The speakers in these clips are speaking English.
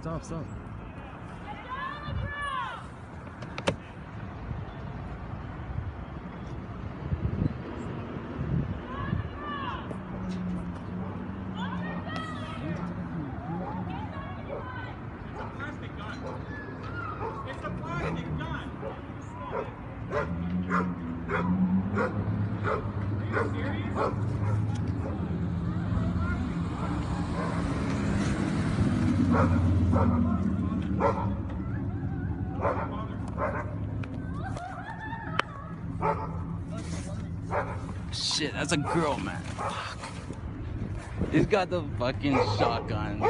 stop, stop. It's a plastic gun. Are you serious? Shit, that's a girl, man. Fuck. He's got the fucking shotguns.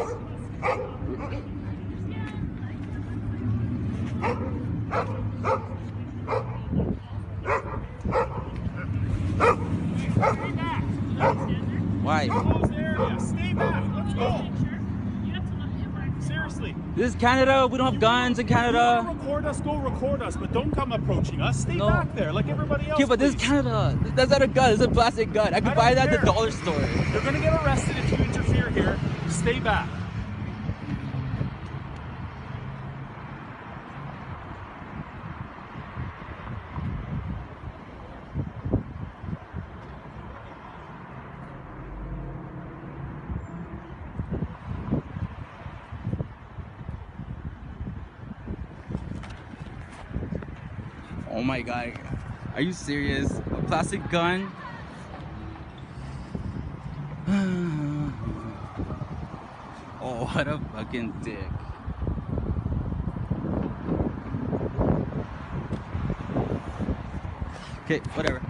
Why? Closed area. Stay back. Let's go. Seriously. This is Canada. We don't have guns in Canada. If you record us, go record us, but don't come approaching us. Stay back there like everybody else. Okay, but this is Canada. That's not a gun. It's a plastic gun. I could buy that at the dollar store. You're gonna get arrested if you interfere here. Stay back. Oh my god. Are you serious? A plastic gun? Oh, what a fucking dick. Okay, whatever.